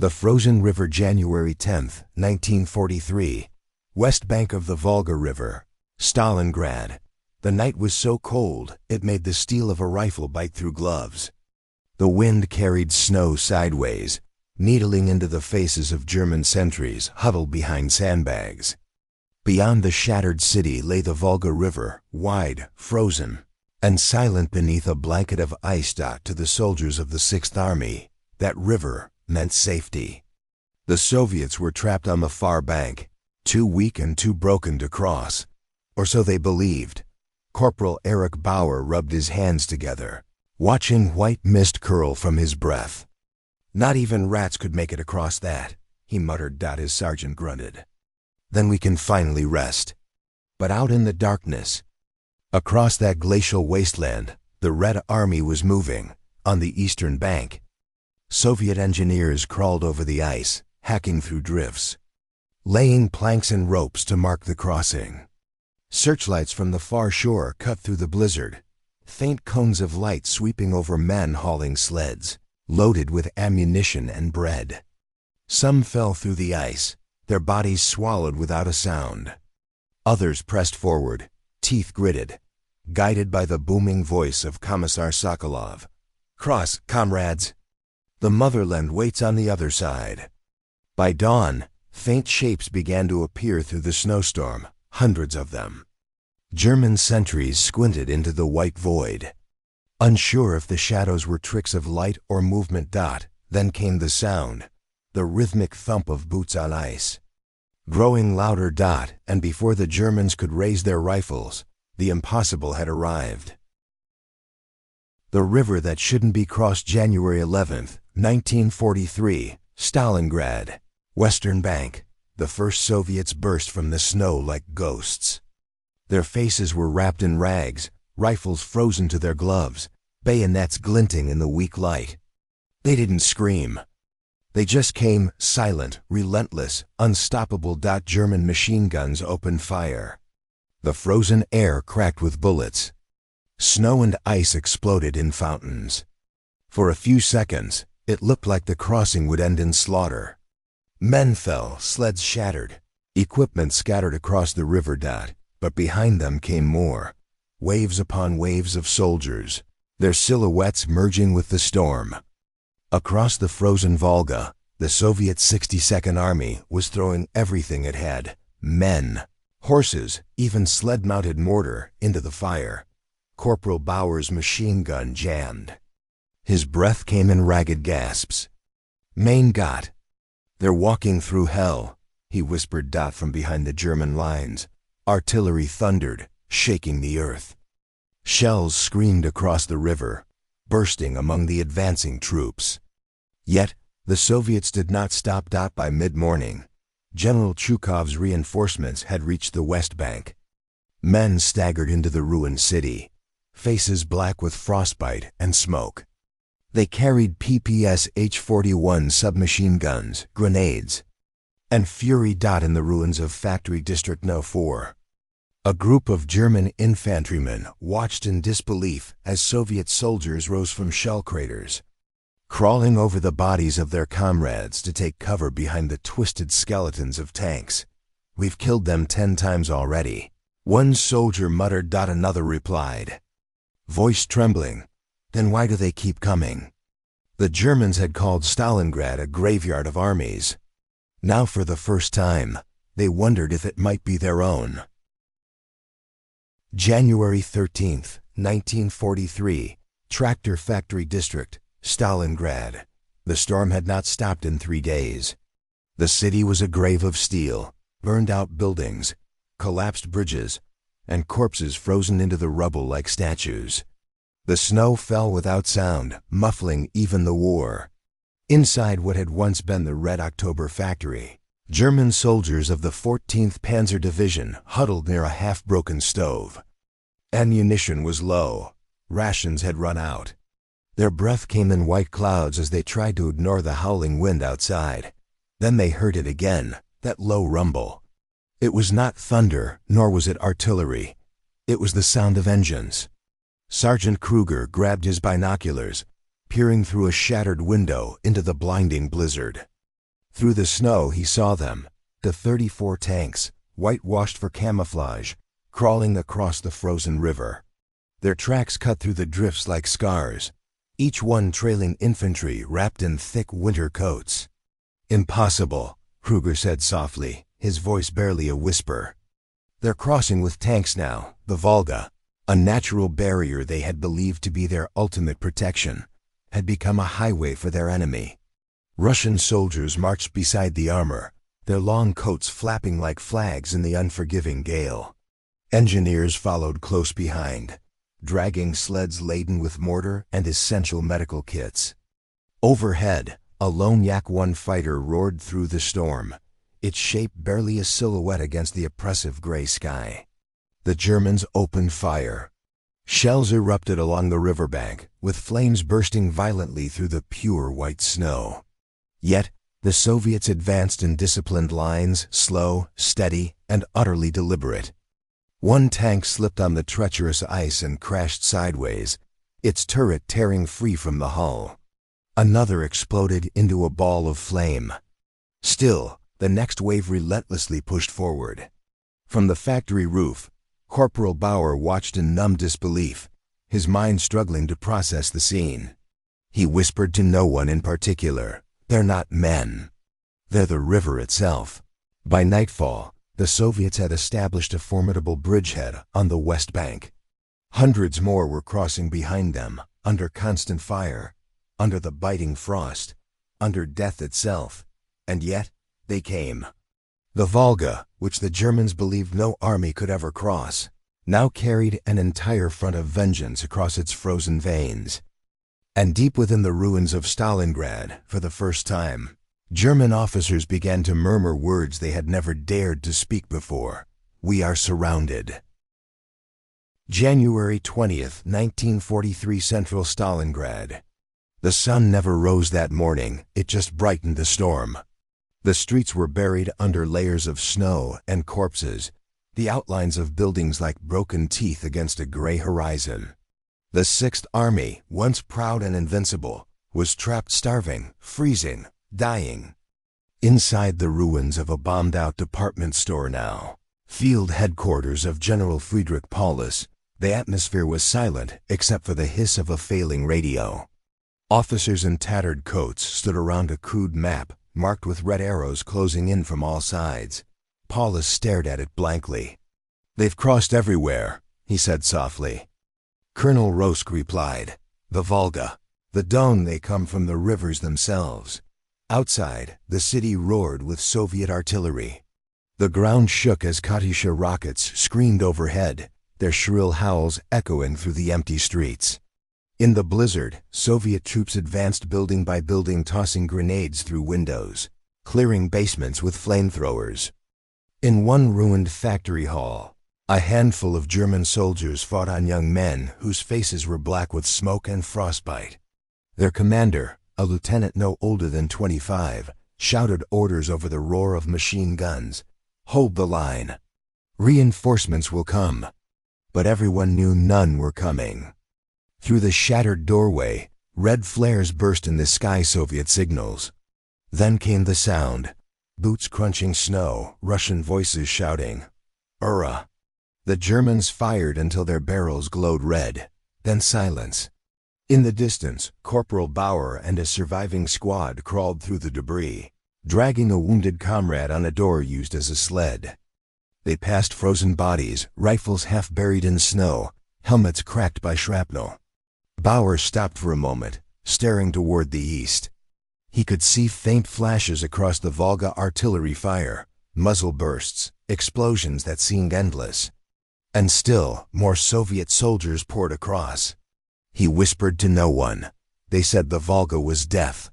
The frozen river, January 10, 1943. West bank of the Volga River, Stalingrad. The night was so cold, it made the steel of a rifle bite through gloves. The wind carried snow sideways, needling into the faces of German sentries huddled behind sandbags. Beyond the shattered city lay the Volga River, wide, frozen, and silent beneath a blanket of ice. To the soldiers of the 6th Army, that river meant safety. The Soviets were trapped on the far bank, too weak and too broken to cross. Or so they believed. Corporal Erich Bauer rubbed his hands together, watching white mist curl from his breath. "Not even rats could make it across that," he muttered. His sergeant grunted. "Then we can finally rest." But out in the darkness, across that glacial wasteland, the Red Army was moving, on the eastern bank. Soviet engineers crawled over the ice, hacking through drifts, laying planks and ropes to mark the crossing. Searchlights from the far shore cut through the blizzard, faint cones of light sweeping over men hauling sleds, loaded with ammunition and bread. Some fell through the ice, their bodies swallowed without a sound. Others pressed forward, teeth gritted, guided by the booming voice of Commissar Sokolov. "Cross, comrades! The motherland waits on the other side." By dawn, faint shapes began to appear through the snowstorm, hundreds of them. German sentries squinted into the white void, unsure if the shadows were tricks of light or movement. Then came the sound, the rhythmic thump of boots on ice. Growing louder. And before the Germans could raise their rifles, the impossible had arrived. The river that shouldn't be crossed, January 11, 1943, Stalingrad, western bank. The first Soviets burst from the snow like ghosts. Their faces were wrapped in rags, rifles frozen to their gloves, bayonets glinting in the weak light. They didn't scream. They just came, silent, relentless, unstoppable. German machine guns opened fire. The frozen air cracked with bullets. Snow and ice exploded in fountains. For a few seconds, it looked like the crossing would end in slaughter. Men fell, sleds shattered, equipment scattered across the river. But behind them came more, waves upon waves of soldiers, their silhouettes merging with the storm. Across the frozen Volga, the Soviet 62nd Army was throwing everything it had, men, horses, even sled-mounted mortar, into the fire. Corporal Bauer's machine gun jammed. His breath came in ragged gasps. "Mein Gott! They're walking through hell," he whispered. From behind the German lines, artillery thundered, shaking the earth. Shells screamed across the river, bursting among the advancing troops. Yet, the Soviets did not stop. By mid-morning, General Chukov's reinforcements had reached the West Bank. Men staggered into the ruined city, faces black with frostbite and smoke. They carried PPS H-41 submachine guns, grenades, and fury. In the ruins of Factory District No. 4, a group of German infantrymen watched in disbelief as Soviet soldiers rose from shell craters, crawling over the bodies of their comrades to take cover behind the twisted skeletons of tanks. "We've killed them 10 times already," one soldier muttered. Another replied, voice trembling, "Then why do they keep coming?" The Germans had called Stalingrad a graveyard of armies. Now for the first time, they wondered if it might be their own. January 13, 1943, Tractor Factory District, Stalingrad. The storm had not stopped in 3 days. The city was a grave of steel, burned-out buildings, collapsed bridges, and corpses frozen into the rubble like statues. The snow fell without sound, muffling even the war. Inside what had once been the Red October factory, German soldiers of the 14th Panzer Division huddled near a half-broken stove. Ammunition was low. Rations had run out. Their breath came in white clouds as they tried to ignore the howling wind outside. Then they heard it again, that low rumble. It was not thunder, nor was it artillery. It was the sound of engines. Sergeant Kruger grabbed his binoculars, peering through a shattered window into the blinding blizzard. Through the snow he saw them, the 34 tanks, whitewashed for camouflage, crawling across the frozen river. Their tracks cut through the drifts like scars, each one trailing infantry wrapped in thick winter coats. "Impossible," Kruger said softly, his voice barely a whisper. "They're crossing with tanks now, the Volga." A natural barrier they had believed to be their ultimate protection had become a highway for their enemy. Russian soldiers marched beside the armor, their long coats flapping like flags in the unforgiving gale. Engineers followed close behind, dragging sleds laden with mortar and essential medical kits. Overhead, a lone Yak-1 fighter roared through the storm, its shape barely a silhouette against the oppressive gray sky. The Germans opened fire. Shells erupted along the riverbank, with flames bursting violently through the pure white snow. Yet, the Soviets advanced in disciplined lines, slow, steady, and utterly deliberate. One tank slipped on the treacherous ice and crashed sideways, its turret tearing free from the hull. Another exploded into a ball of flame. Still, the next wave relentlessly pushed forward. From the factory roof, Corporal Bauer watched in numb disbelief, his mind struggling to process the scene. He whispered to no one in particular, "They're not men. They're the river itself." By nightfall, the Soviets had established a formidable bridgehead on the West Bank. Hundreds more were crossing behind them, under constant fire, under the biting frost, under death itself. And yet, they came. The Volga, which the Germans believed no army could ever cross, now carried an entire front of vengeance across its frozen veins. And deep within the ruins of Stalingrad, for the first time, German officers began to murmur words they had never dared to speak before. "We are surrounded." January 20th, 1943, Central Stalingrad. The sun never rose that morning, it just brightened the storm. The streets were buried under layers of snow and corpses, the outlines of buildings like broken teeth against a gray horizon. The Sixth Army, once proud and invincible, was trapped starving, freezing, dying. Inside the ruins of a bombed-out department store now, field headquarters of General Friedrich Paulus, the atmosphere was silent except for the hiss of a failing radio. Officers in tattered coats stood around a crude map marked with red arrows closing in from all sides. Paulus stared at it blankly. "They've crossed everywhere," he said softly. Colonel Rosk replied, "The Volga. The Don they come from the rivers themselves." Outside, the city roared with Soviet artillery. The ground shook as Katyusha rockets screamed overhead, their shrill howls echoing through the empty streets. In the blizzard, Soviet troops advanced building by building, tossing grenades through windows, clearing basements with flamethrowers. In one ruined factory hall, a handful of German soldiers fought on young men whose faces were black with smoke and frostbite. Their commander, a lieutenant no older than 25, shouted orders over the roar of machine guns. "Hold the line. Reinforcements will come." But everyone knew none were coming. Through the shattered doorway, red flares burst in the sky, Soviet signals. Then came the sound. Boots crunching snow, Russian voices shouting, "Ura!" The Germans fired until their barrels glowed red, then silence. In the distance, Corporal Bauer and a surviving squad crawled through the debris, dragging a wounded comrade on a door used as a sled. They passed frozen bodies, rifles half buried in snow, helmets cracked by shrapnel. Bauer stopped for a moment, staring toward the east. He could see faint flashes across the Volga artillery fire, muzzle bursts, explosions that seemed endless. And still, more Soviet soldiers poured across. He whispered to no one. They said the Volga was death.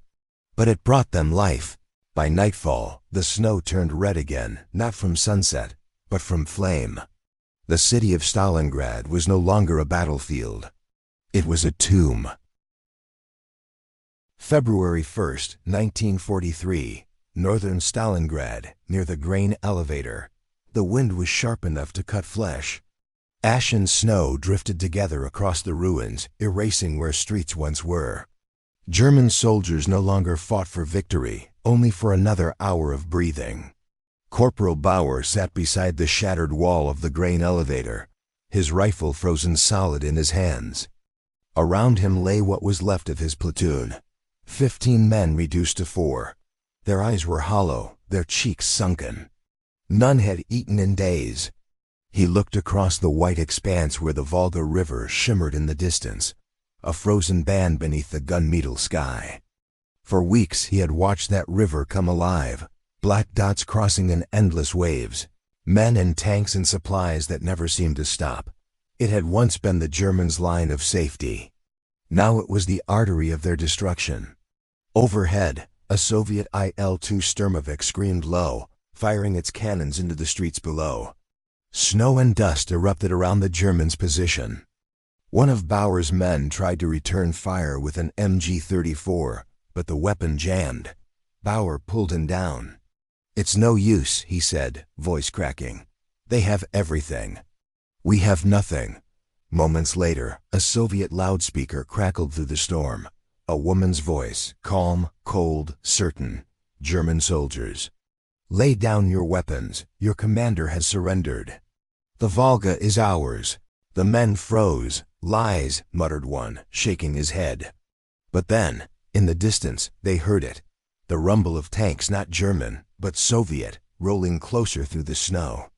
But it brought them life. By nightfall, the snow turned red again, not from sunset, but from flame. The city of Stalingrad was no longer a battlefield. It was a tomb. February 1st, 1943, northern Stalingrad, near the grain elevator. The wind was sharp enough to cut flesh. Ash and snow drifted together across the ruins, erasing where streets once were. German soldiers no longer fought for victory, only for another hour of breathing. Corporal Bauer sat beside the shattered wall of the grain elevator, his rifle frozen solid in his hands. Around him lay what was left of his platoon, 15 men reduced to 4. Their eyes were hollow, their cheeks sunken. None had eaten in days. He looked across the white expanse where the Volga River shimmered in the distance, a frozen band beneath the gunmetal sky. For weeks he had watched that river come alive, black dots crossing in endless waves, men and tanks and supplies that never seemed to stop. It had once been the Germans' line of safety. Now it was the artery of their destruction. Overhead, a Soviet Il-2 Sturmovik screamed low, firing its cannons into the streets below. Snow and dust erupted around the Germans' position. One of Bauer's men tried to return fire with an MG-34, but the weapon jammed. Bauer pulled him down. "It's no use," he said, voice cracking. "They have everything. We have nothing." Moments later, a Soviet loudspeaker crackled through the storm. A woman's voice, calm, cold, certain. "German soldiers, lay down your weapons. Your commander has surrendered. The Volga is ours." The men froze. "Lies," muttered one, shaking his head. But then, in the distance, they heard it. The rumble of tanks, not German, but Soviet, rolling closer through the snow.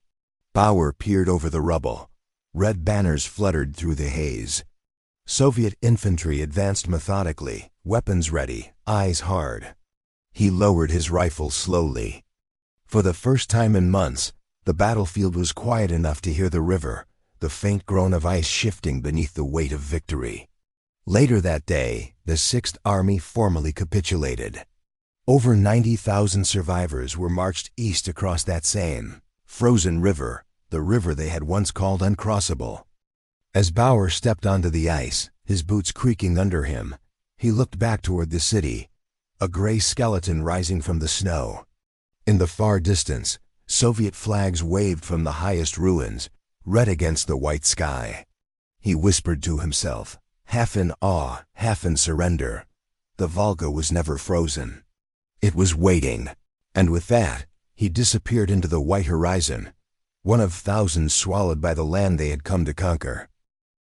Bauer peered over the rubble. Red banners fluttered through the haze. Soviet infantry advanced methodically, weapons ready, eyes hard. He lowered his rifle slowly. For the first time in months, the battlefield was quiet enough to hear the river, the faint groan of ice shifting beneath the weight of victory. Later that day, the 6th Army formally capitulated. Over 90,000 survivors were marched east across that same frozen river, the river they had once called uncrossable. As Bauer stepped onto the ice, his boots creaking under him, he looked back toward the city, a gray skeleton rising from the snow. In the far distance, Soviet flags waved from the highest ruins, red against the white sky. He whispered to himself, half in awe, half in surrender. The Volga was never frozen. It was waiting. And with that, he disappeared into the white horizon, one of thousands swallowed by the land they had come to conquer.